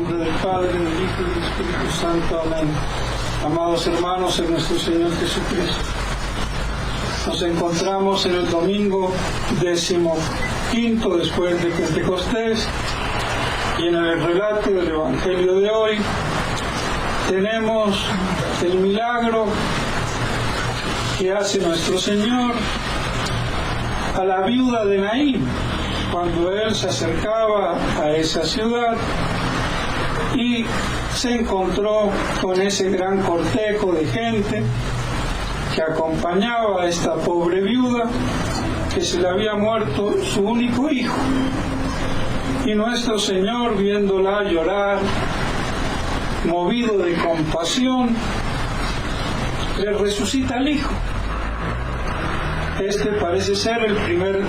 nombre del Padre, del Hijo y del Espíritu Santo. Amén. Amados hermanos en nuestro Señor Jesucristo, nos encontramos en el domingo 15º después de Pentecostés, y en el relato del Evangelio de hoy tenemos el milagro que hace nuestro Señor a la viuda de Naín, cuando él se acercaba a esa ciudad y se encontró con ese gran cortejo de gente que acompañaba a esta pobre viuda que se le había muerto su único hijo. Y nuestro Señor, viéndola llorar, movido de compasión, le resucita al hijo. Este parece ser el primer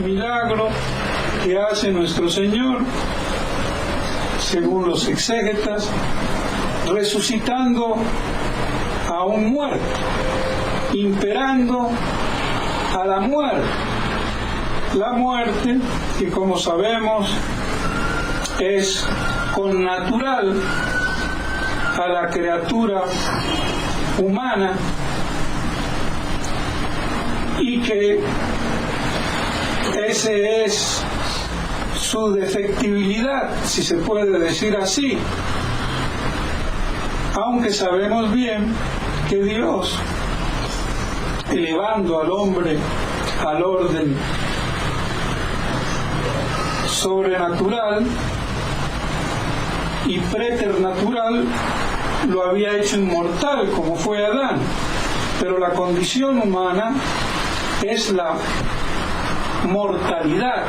milagro que hace nuestro Señor, según los exégetas, resucitando a un muerto, imperando a la muerte. La muerte, que como sabemos es connatural a la criatura humana, y que ese es su defectibilidad, si se puede decir así, aunque sabemos bien que Dios, elevando al hombre al orden sobrenatural y preternatural, lo había hecho inmortal como fue Adán, pero la condición humana es la mortalidad.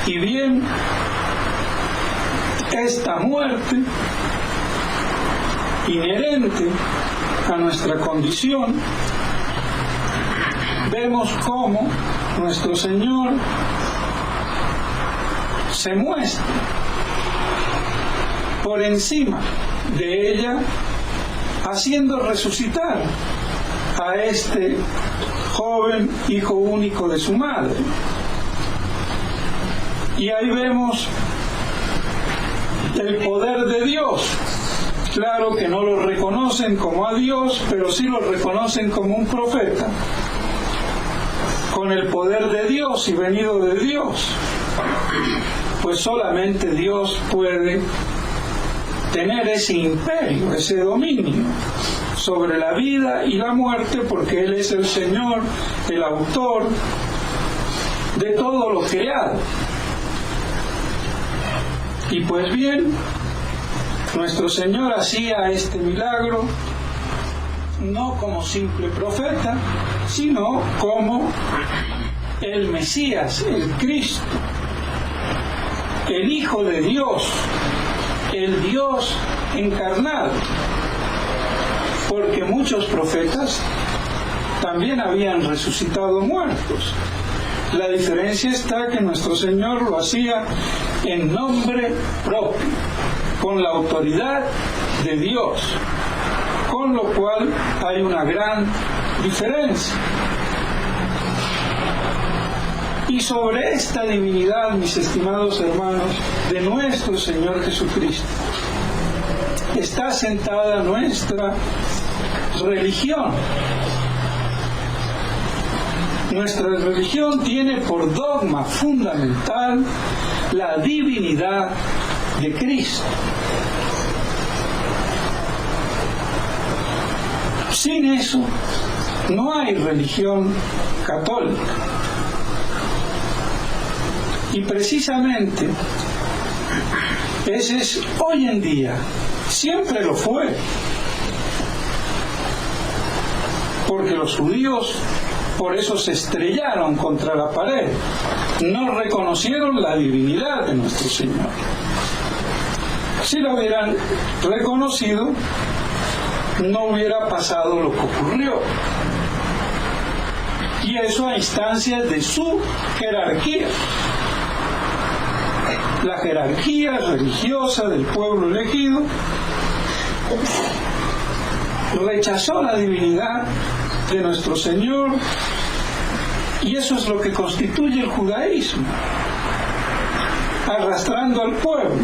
Y bien, esta muerte inherente a nuestra condición, vemos cómo nuestro Señor se muestra por encima de ella, haciendo resucitar a este joven hijo único de su madre. Y ahí vemos el poder de Dios. Claro que no lo reconocen como a Dios, pero sí lo reconocen como un profeta, con el poder de Dios y venido de Dios. Pues solamente Dios puede tener ese imperio, ese dominio sobre la vida y la muerte, porque Él es el Señor, el autor de todo lo creado. Y pues bien, nuestro Señor hacía este milagro no como simple profeta, sino como el Mesías, el Cristo, el Hijo de Dios, el Dios encarnado, porque muchos profetas también habían resucitado muertos. La diferencia está que nuestro Señor lo hacía en nombre propio, con la autoridad de Dios, con lo cual hay una gran diferencia. Y sobre esta divinidad, mis estimados hermanos, de nuestro Señor Jesucristo, está sentada nuestra religión. Nuestra religión tiene por dogma fundamental la divinidad de Cristo. Sin eso, no hay religión católica. Y precisamente, ese es hoy en día, siempre lo fue, porque los judíos por eso se estrellaron contra la pared, no reconocieron la divinidad de nuestro Señor. Si lo hubieran reconocido, no hubiera pasado lo que ocurrió. Y eso a instancias de su jerarquía. La jerarquía religiosa del pueblo elegido rechazó la divinidad de nuestro Señor, y eso es lo que constituye el judaísmo. arrastrando al pueblo.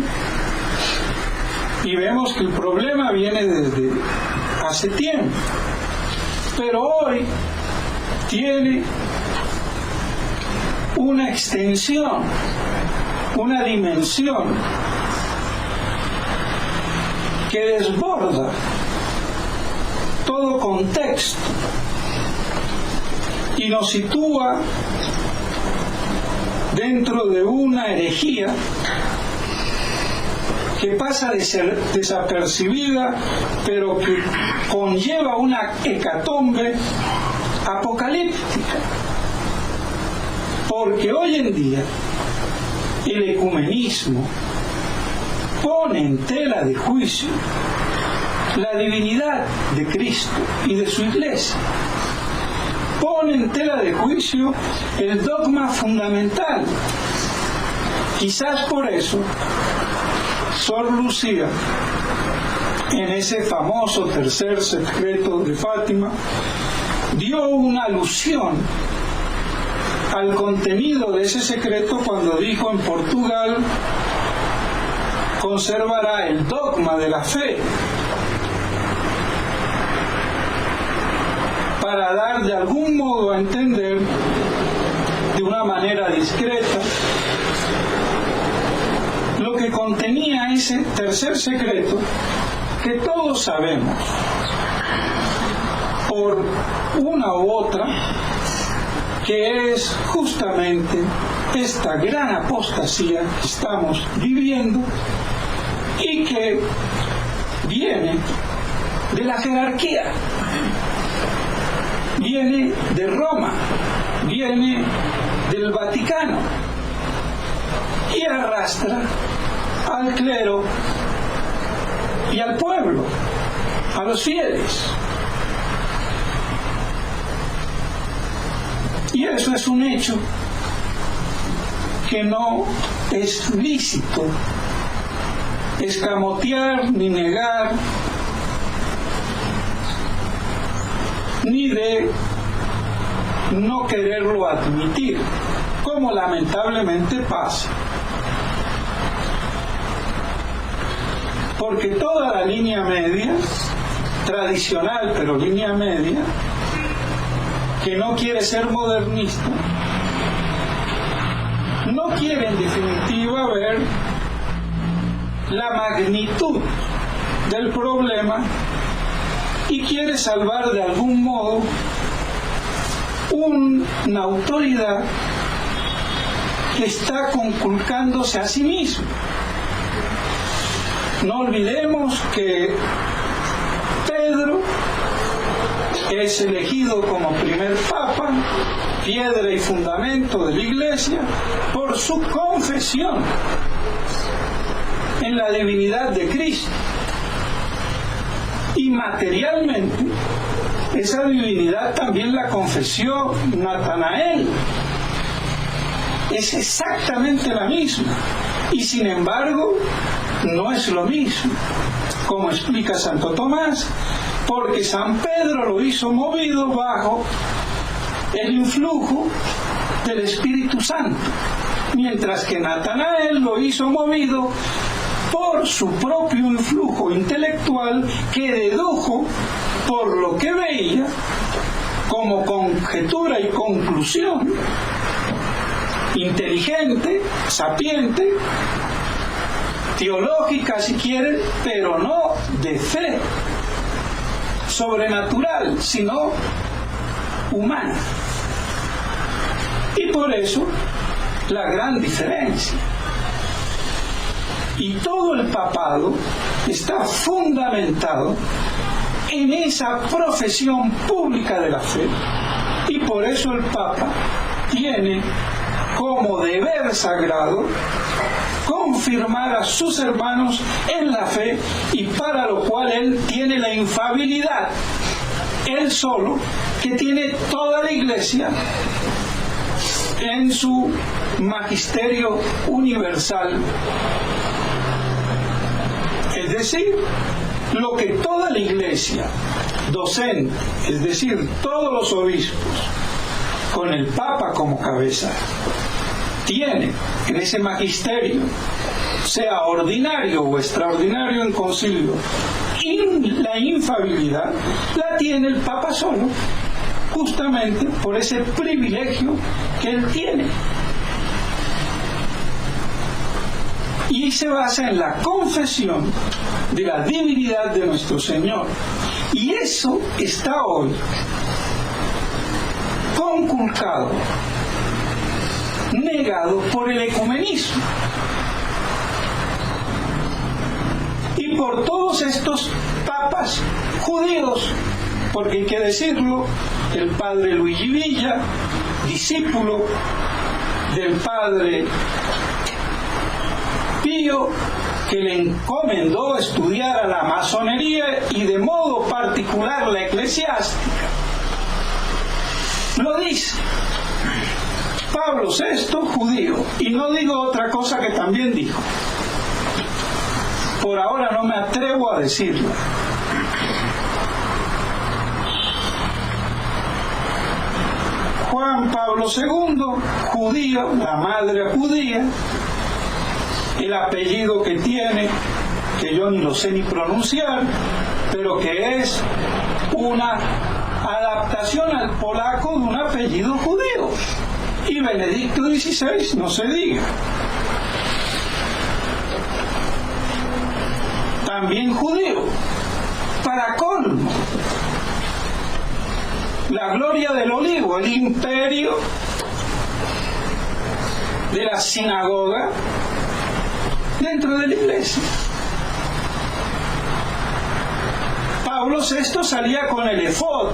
Y vemos que el problema viene desde hace tiempo, pero hoy tiene una extensión, una dimensión que desborda todo contexto y nos sitúa dentro de una herejía que pasa de ser desapercibida, pero que conlleva una hecatombe apocalíptica. Porque hoy en día el ecumenismo pone en tela de juicio la divinidad de Cristo y de su Iglesia. Pone en tela de juicio el dogma fundamental. Quizás por eso Sor Lucía, en ese famoso tercer secreto de Fátima, dio una alusión al contenido de ese secreto cuando dijo: en Portugal conservará el dogma de la fe, para dar de algún modo a entender, de una manera discreta, lo que contenía ese tercer secreto que todos sabemos por una u otra, que es justamente esta gran apostasía que estamos viviendo y que viene de la jerarquía, viene de Roma, viene del Vaticano y arrastra al clero y al pueblo, a los fieles. Y eso es un hecho que no es lícito escamotear ni negar, ni de no quererlo admitir, como lamentablemente pasa. Porque toda la línea media, tradicional pero línea media, que no quiere ser modernista, no quiere en definitiva ver la magnitud del problema y quiere salvar de algún modo una autoridad que está conculcándose a sí misma. No olvidemos que Pedro es elegido como primer papa, piedra y fundamento de la Iglesia, por su confesión en la divinidad de Cristo. Y materialmente, esa divinidad también la confesó Natanael. Es exactamente la misma. Y sin embargo, no es lo mismo, como explica Santo Tomás, porque San Pedro lo hizo movido bajo el influjo del Espíritu Santo, mientras que Natanael lo hizo movido por su propio influjo intelectual, que dedujo por lo que veía como conjetura y conclusión inteligente, sapiente, teológica si quieren, pero no de fe sobrenatural, sino humana. Y por eso la gran diferencia. Y todo el papado está fundamentado en esa profesión pública de la fe, y por eso el Papa tiene como deber sagrado confirmar a sus hermanos en la fe, y para lo cual él tiene la infalibilidad, él solo, que tiene toda la Iglesia en su magisterio universal. Es decir, lo que toda la Iglesia docente, es decir, todos los obispos, con el Papa como cabeza, tiene en ese magisterio, sea ordinario o extraordinario en concilio, y la infalibilidad la tiene el Papa solo, justamente por ese privilegio que él tiene. Y se basa en la confesión de la divinidad de nuestro Señor. Y eso está hoy conculcado, negado por el ecumenismo y por todos estos papas judíos, porque hay que decirlo, el padre Luigi Villa, discípulo del padre Pío, que le encomendó estudiar a la masonería y de modo particular la eclesiástica, lo dice. Pablo VI, judío, y no digo otra cosa que también dijo. Por ahora no me atrevo a decirlo. Juan Pablo II, judío, la madre judía, el apellido que tiene, que yo ni lo sé ni pronunciar, pero que es una adaptación al polaco de un apellido judío. Y Benedicto XVI, no se diga. También judío. Para colmo, la gloria del olivo, el imperio de la sinagoga dentro de la iglesia. Pablo VI salía con el efod,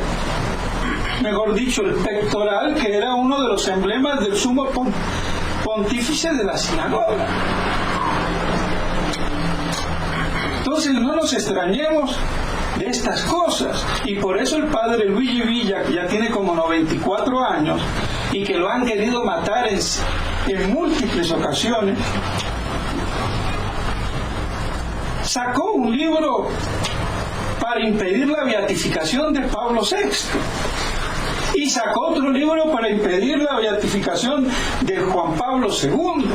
mejor dicho, el pectoral, que era uno de los emblemas del sumo pontífice de la sinagoga. Entonces no nos extrañemos de estas cosas, y por eso el padre Luigi Villa, que ya tiene como 94 años y que lo han querido matar en múltiples ocasiones, sacó un libro para impedir la beatificación de Pablo VI y sacó otro libro para impedir la beatificación de Juan Pablo II.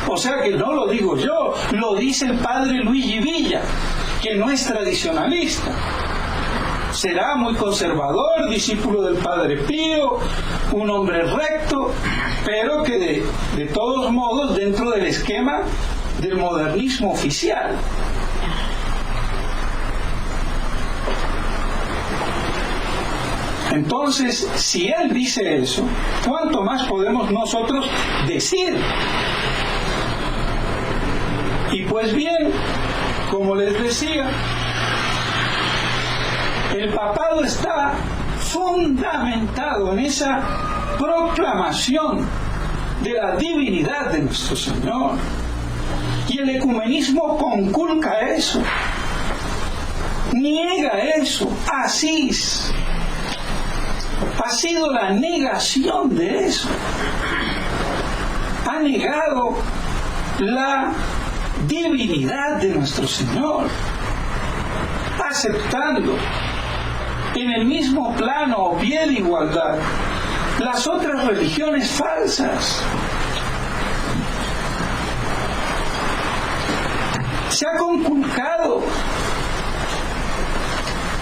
O sea que no lo digo yo, lo dice el padre Luigi Villa, que no es tradicionalista. Será muy conservador, discípulo del padre Pío, un hombre recto, pero que de todos modos dentro del esquema del modernismo oficial. Entonces, si él dice eso, ¿cuánto más podemos nosotros decir? Y pues bien, como les decía, el papado está fundamentado en esa proclamación de la divinidad de nuestro Señor. Y el ecumenismo conculca eso, niega eso. Asís ha sido la negación de eso. Ha negado la divinidad de nuestro Señor, aceptando en el mismo plano o pie de igualdad las otras religiones falsas. Se ha conculcado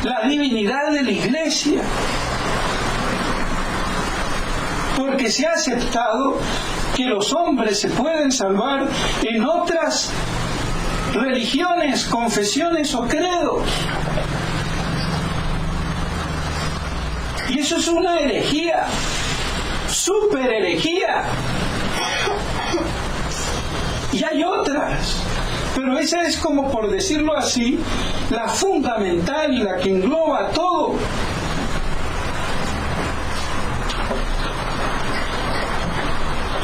la divinidad de la Iglesia, porque se ha aceptado que los hombres se pueden salvar en otras religiones, confesiones o credos. Y eso es una herejía, súper herejía. Y hay otras, pero esa es, como por decirlo así, la fundamental y la que engloba todo.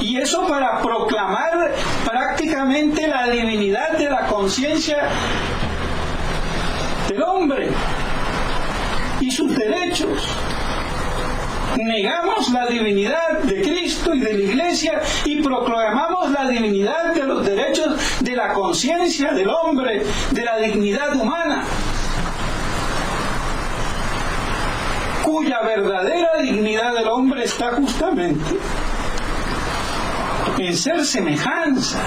Y eso para proclamar prácticamente la divinidad de la conciencia del hombre y sus derechos. Negamos la divinidad de Cristo y de la Iglesia y proclamamos la divinidad de los derechos de la conciencia del hombre, de la dignidad humana, cuya verdadera dignidad del hombre está justamente en ser semejanza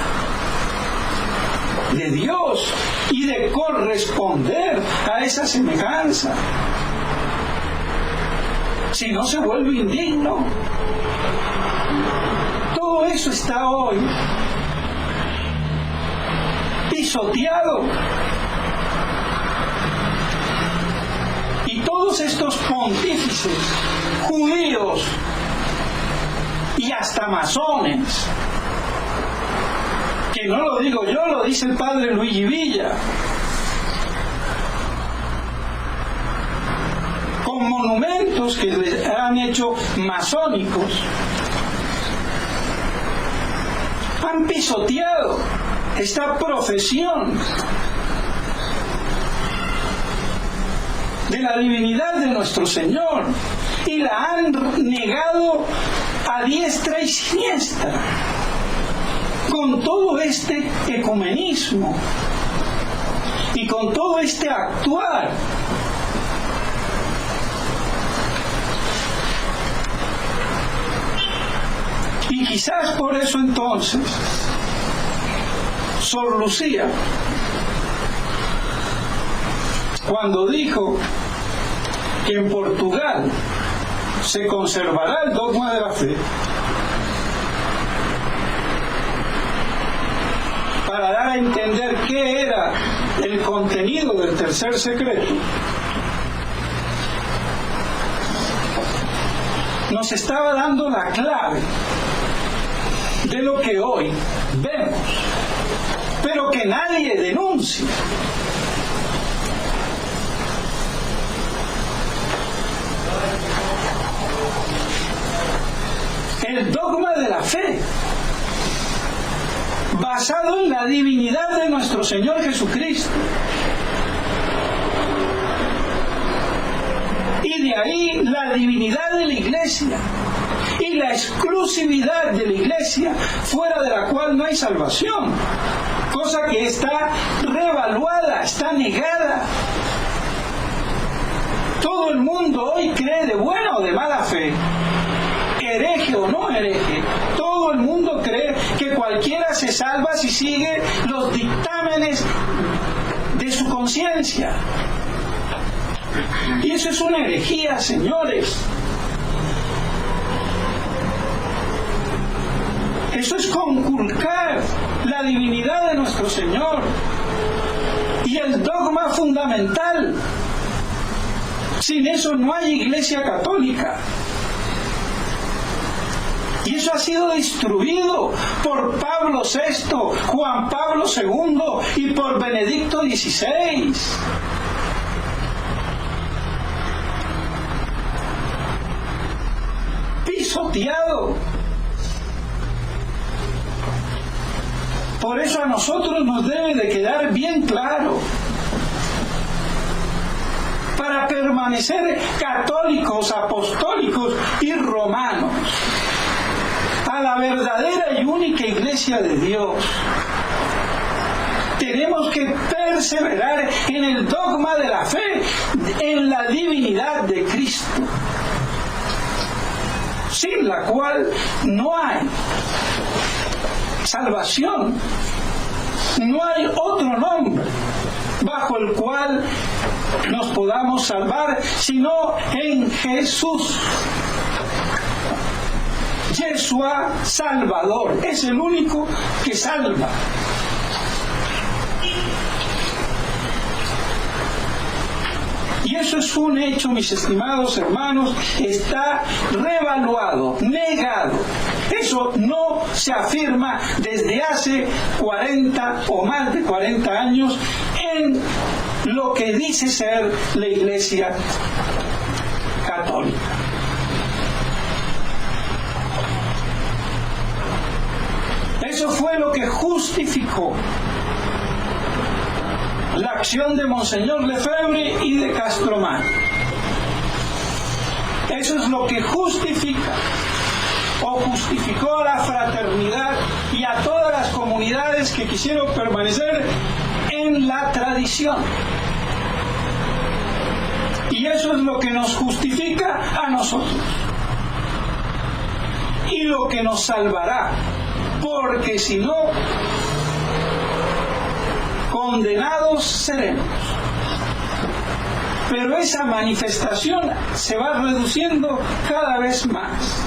de Dios y de corresponder a esa semejanza. Si no, se vuelve indigno. Todo eso está hoy pisoteado. Y todos estos pontífices judíos y hasta masones, que no lo digo yo, lo dice el padre Luigi Villa, con monumentos que les han hecho masónicos, han pisoteado esta profesión de la divinidad de nuestro Señor y la han negado a diestra y siniestra con todo este ecumenismo y con todo este actuar. Y quizás por eso entonces Sor Lucía, cuando dijo que en Portugal se conservará el dogma de la fe, para dar a entender qué era el contenido del tercer secreto, nos estaba dando la clave de lo que hoy vemos, pero que nadie denuncia. El dogma de la fe, basado en la divinidad de nuestro Señor Jesucristo. Y de ahí la divinidad de la Iglesia y la exclusividad de la Iglesia, fuera de la cual no hay salvación, cosa que está revaluada, está negada. Todo el mundo hoy cree de buena o de mala fe, hereje o no hereje, todo el mundo cree que cualquiera se salva si sigue los dictámenes de su conciencia. Y eso es una herejía, señores. Eso es conculcar la divinidad de nuestro Señor y el dogma fundamental. Sin eso no hay Iglesia católica. Y eso ha sido destruido por Pablo VI, Juan Pablo II y por Benedicto XVI. Pisoteado. Por eso a nosotros nos debe de quedar bien claro, para permanecer católicos, apostólicos y romanos, a la verdadera y única Iglesia de Dios, tenemos que perseverar en el dogma de la fe, en la divinidad de Cristo, sin la cual no hay salvación, no hay otro nombre bajo el cual nos podamos salvar, sino en Jesús. Yeshua Salvador, es el único que salva. Y eso es un hecho, mis estimados hermanos, está revaluado, negado. Eso no se afirma desde hace 40 o más de 40 años en lo que dice ser la Iglesia católica. Eso fue lo que justificó la acción de Monseñor Lefebvre y de Castromán. Eso es lo que justifica o justificó a la fraternidad y a todas las comunidades que quisieron permanecer en la tradición. Y eso es lo que nos justifica a nosotros. Y lo que nos salvará porque si no, condenados seremos. Pero esa manifestación se va reduciendo cada vez más,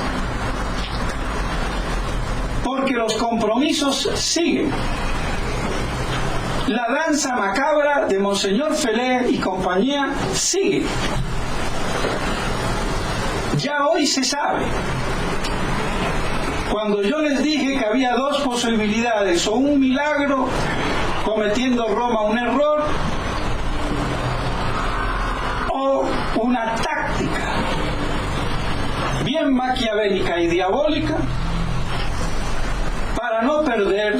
porque los compromisos siguen. La danza macabra de Monseñor Felé y compañía sigue. Ya hoy se sabe. Cuando yo les dije que había dos posibilidades, o un milagro cometiendo Roma un error, o una táctica bien maquiavélica y diabólica para no perder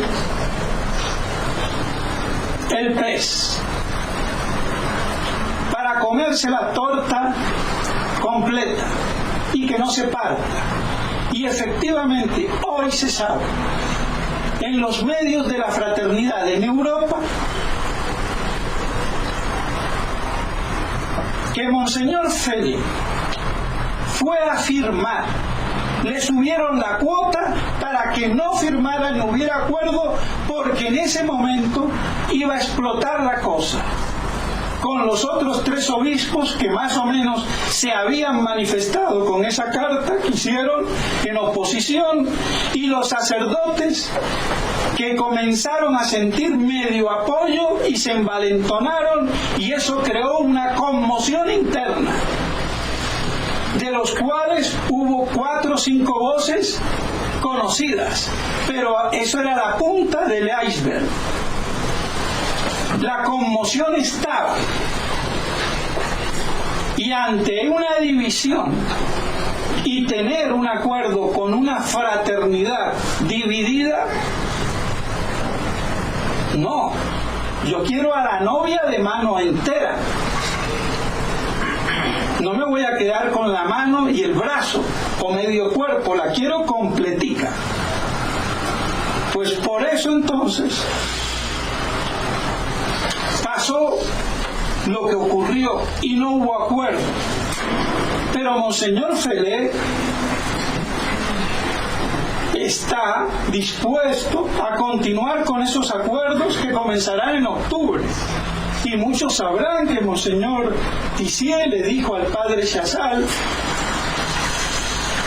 el pez, para comerse la torta completa y que no se parta. Y efectivamente hoy se sabe en los medios de la fraternidad en Europa que Monseñor Felé fue a firmar, le subieron la cuota para que no firmara, no hubiera acuerdo, porque en ese momento iba a explotar la cosa con los otros 3 obispos que más o menos se habían manifestado con esa carta que hicieron en oposición, y los sacerdotes que comenzaron a sentir medio apoyo y se envalentonaron, y eso creó una conmoción interna, de los cuales hubo 4 o 5 voces conocidas, pero eso era la punta del iceberg. La conmoción estaba, y ante una división y tener un acuerdo con una fraternidad dividida, no, yo quiero a la novia de mano entera, no me voy a quedar con la mano y el brazo o medio cuerpo, la quiero completica. Pues por eso entonces pasó lo que ocurrió y no hubo acuerdo. Pero Monseñor Felé está dispuesto a continuar con esos acuerdos que comenzarán en octubre. Y muchos sabrán que Monseñor Tissier le dijo al padre Chazal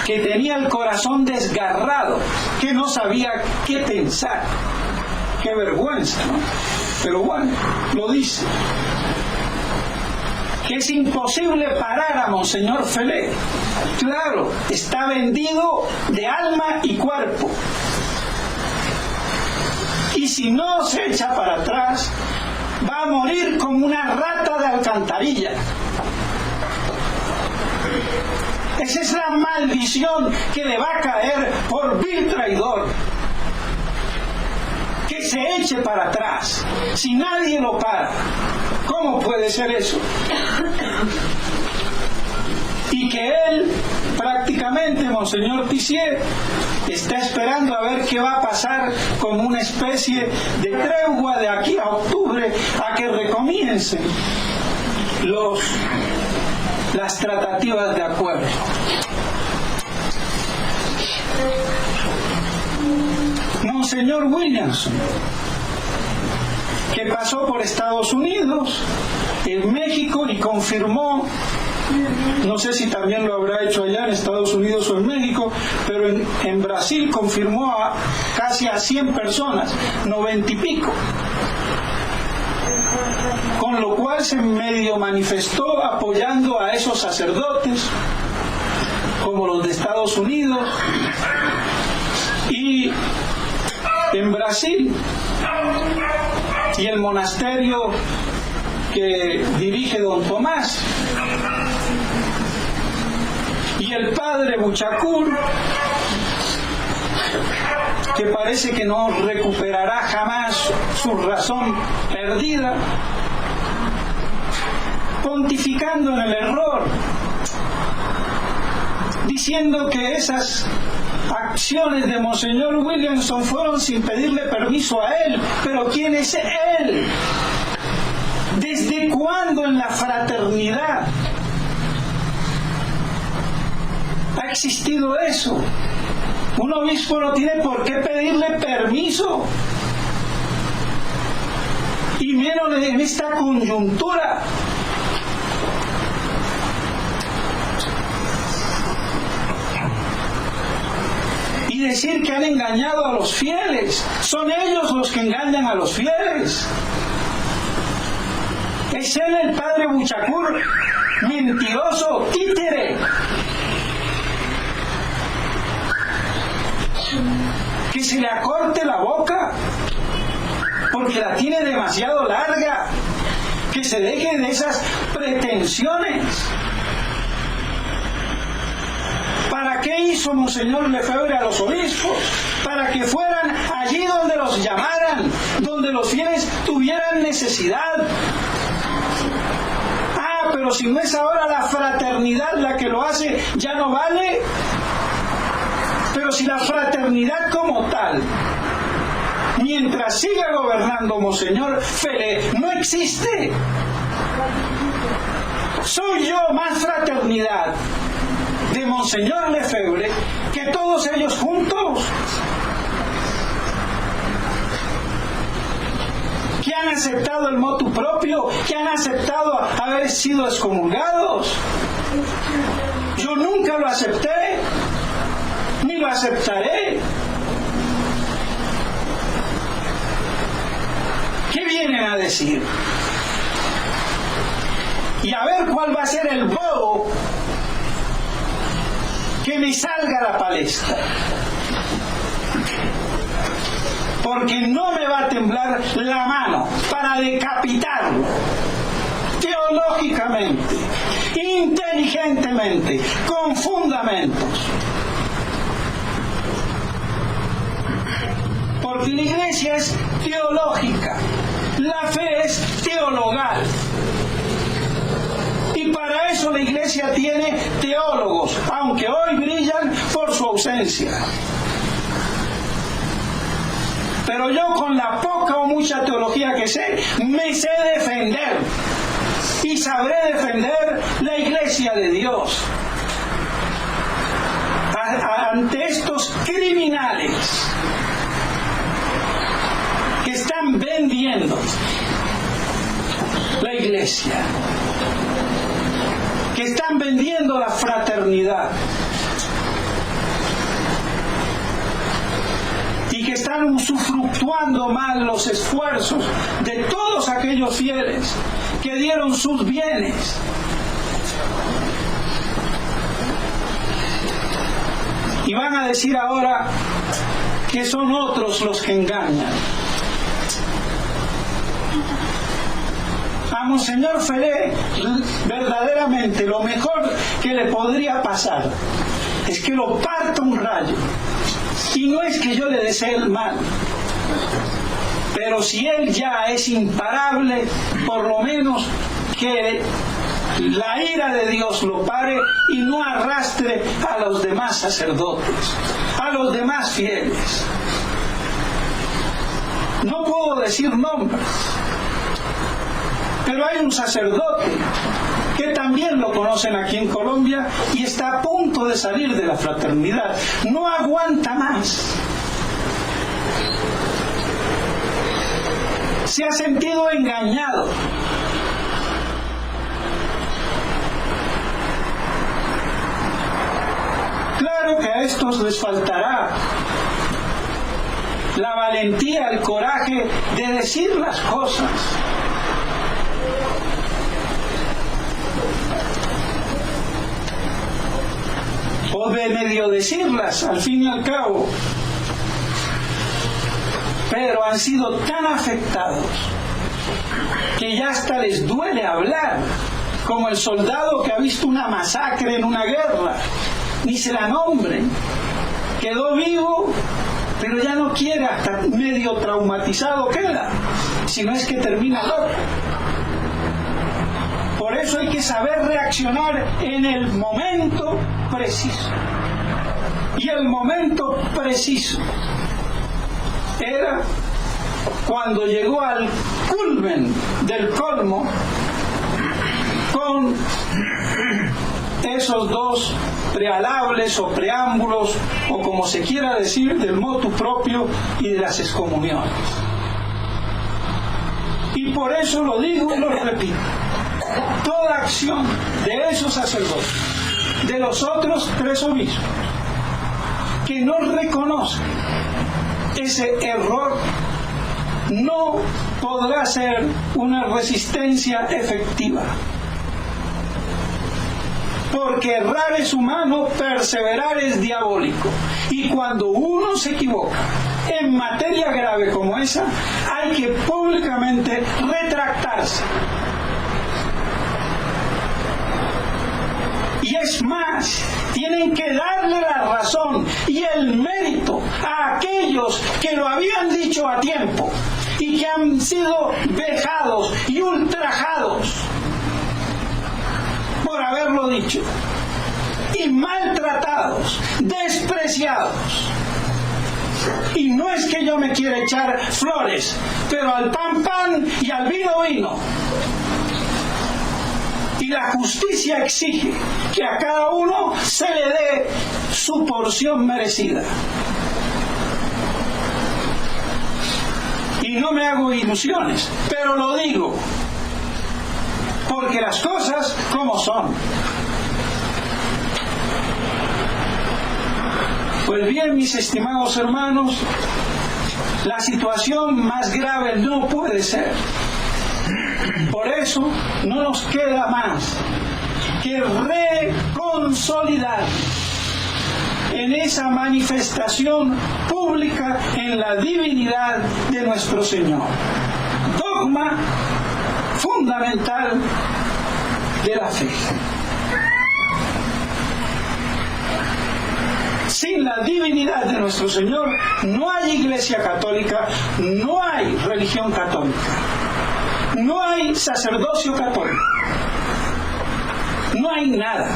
que tenía el corazón desgarrado, que no sabía qué pensar. Qué vergüenza, ¿no? Pero bueno, lo dice. Que es imposible parar a Monseñor Felé. Claro, está vendido de alma y cuerpo. Y si no se echa para atrás, va a morir como una rata de alcantarilla. Esa es la maldición que le va a caer por vil traidor. Que se eche para atrás, si nadie lo para. ¿Cómo puede ser eso? Y que él, prácticamente, Monseñor Tissier, está esperando a ver qué va a pasar, como una especie de tregua de aquí a octubre, a que recomiencen las tratativas de acuerdo. Monseñor Williamson, que pasó por Estados Unidos, en México, y confirmó, no sé si también lo habrá hecho allá en Estados Unidos o en México, pero en Brasil confirmó casi a 100 personas, 90 y pico, con lo cual se medio manifestó apoyando a esos sacerdotes, como los de Estados Unidos. Y en Brasil, y el monasterio que dirige don Tomás, y el padre Buchacur, que parece que no recuperará jamás su razón perdida, pontificando en el error, diciendo que esas acciones de Monseñor Williamson fueron sin pedirle permiso a él. Pero ¿quién es él? ¿Desde cuándo en la fraternidad ha existido eso? Un obispo no tiene por qué pedirle permiso permiso. Y menos en esta coyuntura. Y decir que han engañado a los fieles. Son ellos los que engañan a los fieles. Es él el padre Buchacur, mentiroso, títere. Que se le acorte la boca, porque la tiene demasiado larga. Que se deje de esas pretensiones. ¿Para qué hizo Monseñor Lefebvre a los obispos? Para que fueran allí donde los llamaran, donde los fieles tuvieran necesidad. Ah, pero si no es ahora la fraternidad la que lo hace, ya no vale. Pero si la fraternidad como tal, mientras siga gobernando Monseñor Felé, no existe. Soy yo más fraternidad de Monseñor Lefebvre que todos ellos juntos, que han aceptado el motu propio, que han aceptado haber sido excomulgados. Yo nunca lo acepté, ni lo aceptaré. ¿Qué vienen a decir? Y a ver cuál va a ser el bobo que me salga a la palestra. Porque no me va a temblar la mano para decapitarlo teológicamente, inteligentemente, con fundamentos. Porque la iglesia es teológica, la fe es teologal. Y para eso la iglesia tiene teólogos, aunque hoy brillan por su ausencia. Pero yo, con la poca o mucha teología que sé, me sé defender. Y sabré defender la iglesia de Dios ante estos criminales que están vendiendo la iglesia, que están vendiendo la fraternidad y que están usufructuando mal los esfuerzos de todos aquellos fieles que dieron sus bienes. Y van a decir ahora que son otros los que engañan. A Monseñor Felé, verdaderamente lo mejor que le podría pasar es que lo parta un rayo. Y no es que yo le desee el mal, pero si él ya es imparable, por lo menos que la ira de Dios lo pare y no arrastre a los demás sacerdotes, a los demás fieles. No puedo decir nombres, pero hay un sacerdote que también lo conocen aquí en Colombia y está a punto de salir de la fraternidad. No aguanta más. Se ha sentido engañado. Claro que a estos les faltará la valentía, el coraje de decir las cosas. O de medio decirlas, al fin y al cabo. Pero han sido tan afectados que ya hasta les duele hablar, como el soldado que ha visto una masacre en una guerra, ni se la nombren, quedó vivo, pero ya no quiere, hasta medio traumatizado queda, si no es que termina loco. Por eso hay que saber reaccionar en el momento preciso. Y el momento preciso era cuando llegó al culmen del colmo son esos dos prealables o preámbulos, o como se quiera decir, del motu proprio y de las excomuniones. Y por eso lo digo y lo repito: toda acción de esos sacerdotes, de los otros 3 obispos, que no reconozcan ese error, no podrá ser una resistencia efectiva. Porque errar es humano, perseverar es diabólico. Y cuando uno se equivoca en materia grave como esa, hay que públicamente retractarse. Y es más, tienen que darle la razón y el mérito a aquellos que lo habían dicho a tiempo y que han sido vejados y ultrajados por haberlo dicho, y maltratados, despreciados. Y no es que yo me quiera echar flores, pero al pan pan y al vino vino. Y la justicia exige que a cada uno se le dé su porción merecida. Y no me hago ilusiones, pero lo digo, porque las cosas como son. Pues bien, mis estimados hermanos, la situación más grave no puede ser. Por eso no nos queda más que reconsolidar en esa manifestación pública en la divinidad de nuestro Señor. Dogma fundamental de la fe. Sin la divinidad de nuestro Señor no hay Iglesia católica, no hay religión católica, no hay sacerdocio católico, no hay nada.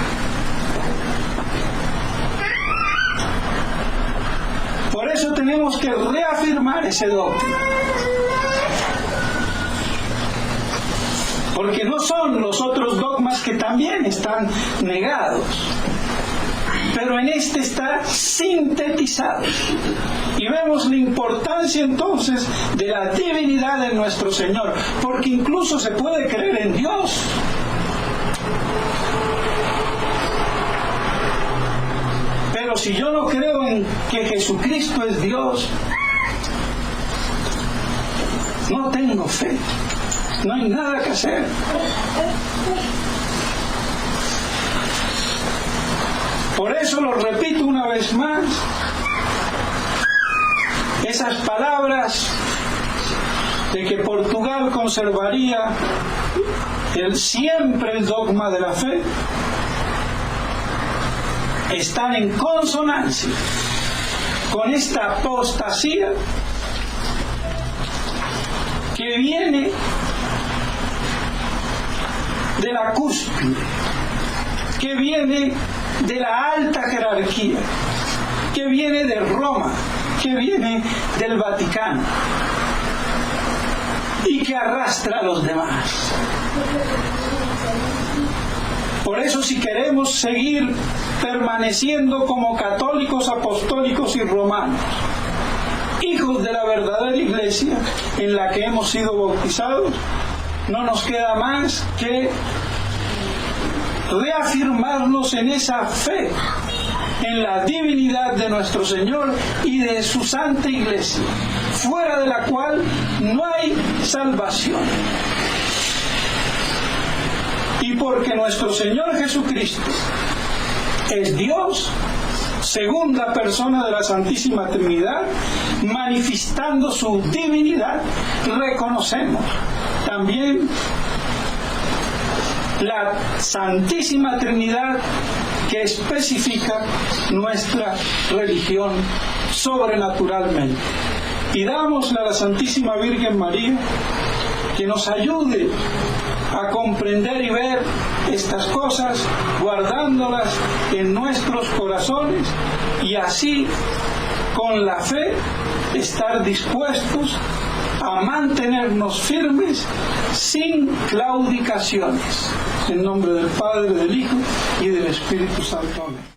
Por eso tenemos que reafirmar ese dogma. Porque no son los otros dogmas que también están negados, pero en este está sintetizado. Y vemos la importancia entonces de la divinidad de nuestro Señor, porque incluso se puede creer en Dios. Pero si yo no creo en que Jesucristo es Dios, no tengo fe. No hay nada que hacer. Por eso lo repito una vez más, esas palabras de que Portugal conservaría siempre el dogma de la fe están en consonancia con esta apostasía que viene de la cúspide, que viene de la alta jerarquía, que viene de Roma, que viene del Vaticano y que arrastra a los demás. Por eso, si queremos seguir permaneciendo como católicos, apostólicos y romanos, hijos de la verdadera Iglesia en la que hemos sido bautizados, no nos queda más que reafirmarnos en esa fe, en la divinidad de nuestro Señor y de su Santa Iglesia, fuera de la cual no hay salvación. Y porque nuestro Señor Jesucristo es Dios, segunda persona de la Santísima Trinidad, manifestando su divinidad, reconocemos también la Santísima Trinidad que especifica nuestra religión sobrenaturalmente. Pidámosle a la Santísima Virgen María que nos ayude a comprender y ver estas cosas, guardándolas en nuestros corazones, y así, con la fe, estar dispuestos a mantenernos firmes sin claudicaciones. En nombre del Padre, del Hijo y del Espíritu Santo. Amén.